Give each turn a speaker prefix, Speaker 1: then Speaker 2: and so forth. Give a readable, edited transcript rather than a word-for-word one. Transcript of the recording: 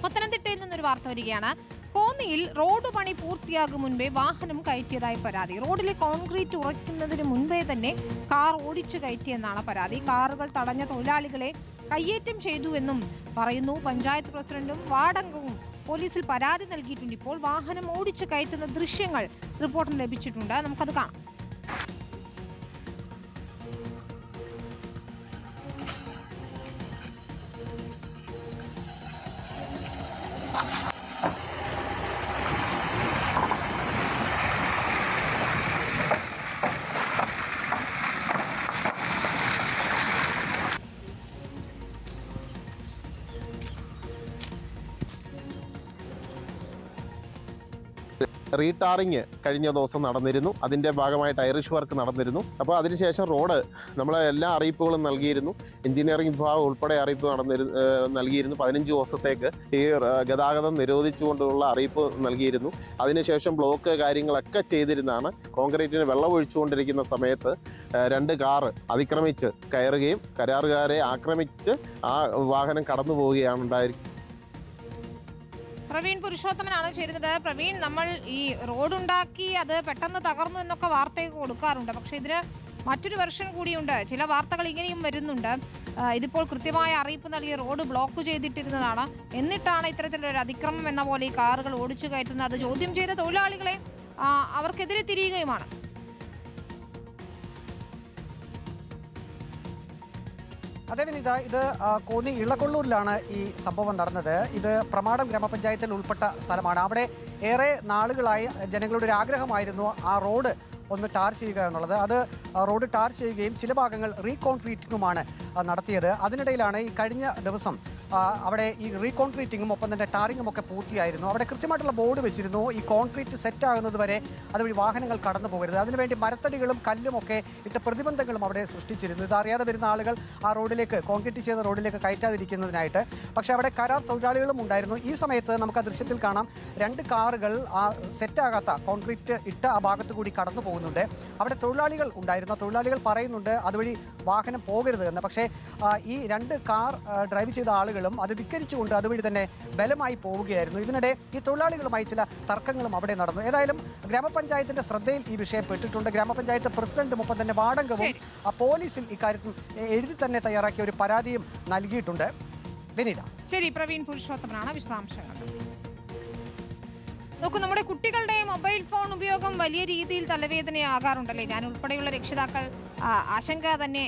Speaker 1: പത്തനംതിട്ടയിൽ നിന്നൊരു വാർത്ത വരികയാണ്. കോന്നിയിൽ റോഡ് പണി പൂർത്തിയാകും മുൻപേ വാഹനം കയറ്റിയതായി പരാതി. റോഡിലെ കോൺക്രീറ്റ് ഉറയ്ക്കുന്നതിന് മുൻപേ തന്നെ കാർ ഓടിച്ചു കയറ്റിയെന്നാണ് പരാതി. കാറുകൾ തടഞ്ഞ തൊഴിലാളികളെ കയ്യേറ്റം ചെയ്തുവെന്നും പറയുന്നു. പഞ്ചായത്ത് പ്രസിഡന്റും വാർഡംഗവും പോലീസിൽ പരാതി നൽകിയിട്ടുണ്ട്. ഇപ്പോൾ വാഹനം ഓടിച്ചു കയറ്റുന്ന ദൃശ്യങ്ങൾ റിപ്പോർട്ടിൽ ലഭിച്ചിട്ടുണ്ട്. നമുക്കത് കാണാം.
Speaker 2: റീടാറിങ് കഴിഞ്ഞ ദിവസം നടന്നിരുന്നു. അതിൻ്റെ ഭാഗമായിട്ട് ഐറിഷ് വർക്ക് നടന്നിരുന്നു. അപ്പോൾ അതിനുശേഷം റോഡ് നമ്മളെ എല്ലാ അറിയിപ്പുകളും നൽകിയിരുന്നു. എഞ്ചിനീയറിംഗ് വിഭാഗം ഉൾപ്പെടെ അറിയിപ്പ് നൽകിയിരുന്നു. 15 ദിവസത്തേക്ക് ഈ ഗതാഗതം നിരോധിച്ചുകൊണ്ടുള്ള അറിയിപ്പ് നൽകിയിരുന്നു. അതിനുശേഷം ബ്ലോക്ക് കാര്യങ്ങളൊക്കെ ചെയ്തിരുന്നതാണ്. കോൺക്രീറ്റിന് വെള്ളമൊഴിച്ചുകൊണ്ടിരിക്കുന്ന സമയത്ത് 2 കാറ് അതിക്രമിച്ച് കയറുകയും കരാറുകാരെ ആക്രമിച്ച് ആ വാഹനം കടന്നു പോവുകയാണ് ഉണ്ടായിരിക്കുന്നത്.
Speaker 1: പ്രവീൺ പുരുഷോത്തമനാണ് ചേരുന്നത്. പ്രവീൺ, നമ്മൾ ഈ റോഡുണ്ടാക്കി അത് പെട്ടെന്ന് തകർന്നു എന്നൊക്കെ വാർത്തയൊക്കെ കൊടുക്കാറുണ്ട്. പക്ഷെ ഇതിന് മറ്റൊരു വെർഷൻ കൂടിയുണ്ട്. ചില വാർത്തകൾ ഇങ്ങനെയും വരുന്നുണ്ട്. ഇതിപ്പോൾ കൃത്യമായ അറിയിപ്പ് നൽകിയ റോഡ് ബ്ലോക്ക് ചെയ്തിട്ടിരുന്നതാണ്. എന്നിട്ടാണ് ഇത്തരത്തിലൊരു അതിക്രമം എന്ന പോലെ ഈ കാറുകൾ ഓടിച്ചു കയറ്റുന്നത്. അത് ചോദ്യം ചെയ്ത തൊഴിലാളികളെ അവർക്കെതിരെ തിരിയുകയുമാണ്.
Speaker 3: അതെ വിനിത, ഇത് കോന്നി ഇളക്കൊള്ളൂരിലാണ് ഈ സംഭവം നടന്നത്. ഇത് പ്രമാടം ഗ്രാമപഞ്ചായത്തിൽ ഉൾപ്പെട്ട സ്ഥലമാണ്. അവിടെ ഏറെ നാളുകളായി ജനങ്ങളുടെ ഒരു ആഗ്രഹമായിരുന്നു ആ റോഡ് ഒന്ന് ടാർ ചെയ്യുക എന്നുള്ളത്. അത് റോഡ് ടാർ ചെയ്യുകയും ചില ഭാഗങ്ങൾ റീകോൺക്രീറ്റിങ്ങുമാണ് നടത്തിയത്. അതിനിടയിലാണ് ഈ കഴിഞ്ഞ ദിവസം അവിടെ ഈ റീകോൺക്രീറ്റിങ്ങും ഒപ്പം തന്നെ ടാറിങ്ങും ഒക്കെ പൂർത്തിയായിരുന്നു. അവിടെ കൃത്യമായിട്ടുള്ള ബോർഡ് വെച്ചിരുന്നു, ഈ കോൺക്രീറ്റ് സെറ്റ് ആകുന്നത് വരെ അതുവഴി വാഹനങ്ങൾ കടന്നു പോകരുത്. അതിനുവേണ്ടി മരത്തടികളും കല്ലും ഒക്കെ ഇട്ട് പ്രതിബന്ധങ്ങളും അവിടെ സൃഷ്ടിച്ചിരുന്നു. ഇതറിയാതെ വരുന്ന ആളുകൾ ആ റോഡിലേക്ക്, കോൺക്രീറ്റ് ചെയ്ത റോഡിലേക്ക് കയറ്റാതിരിക്കുന്നതിനായിട്ട്. പക്ഷേ അവിടെ കരാർ തൊഴിലാളികളും ഉണ്ടായിരുന്നു. ഈ സമയത്ത് നമുക്ക് ആ ദൃശ്യത്തിൽ കാണാം, 2 കാറുകൾ ആ സെറ്റാകാത്ത കോൺക്രീറ്റ് ഇട്ട ആ ഭാഗത്ത് കൂടി കടന്നു പോകുന്നുണ്ട്. അവിടെ തൊഴിലാളികൾ ഉണ്ടായിരുന്നു. തൊഴിലാളികൾ പറയുന്നുണ്ട് അതുവഴി വാഹനം പോകരുത് എന്ന്. പക്ഷേ ഈ 2 കാർ ഡ്രൈവ് ചെയ്ത ആളുകളും അത് ധിക്കരിച്ചുകൊണ്ട് അതുവഴി തന്നെ ബലമായി പോവുകയായിരുന്നു. ഇതിനിടെ ഈ തൊഴിലാളികളുമായി ചില തർക്കങ്ങളും അവിടെ നടന്നു. ഏതായാലും ഗ്രാമപഞ്ചായത്തിന്റെ ശ്രദ്ധയിൽ ഈ വിഷയം പെട്ടിട്ടുണ്ട്. ഗ്രാമപഞ്ചായത്ത് പ്രസിഡന്റും ഒപ്പം തന്നെ വാർഡംഗവും പോലീസിൽ ഇക്കാര്യത്തിൽ എഴുതി തന്നെ തയ്യാറാക്കിയ ഒരു പരാതിയും നൽകിയിട്ടുണ്ട്. വിനീത.
Speaker 1: ശരി, പ്രവീൺ പുരുഷോത്തമനാണ് വിശദാംശങ്ങൾ. നോക്കൂ, നമ്മുടെ കുട്ടികളുടെ മൊബൈൽ ഫോൺ ഉപയോഗം വലിയ രീതിയിൽ തലവേദനയാകാറുണ്ടല്ലേ. ഞാൻ ഉൾപ്പെടെയുള്ള രക്ഷിതാക്കൾ ആശങ്ക തന്നെ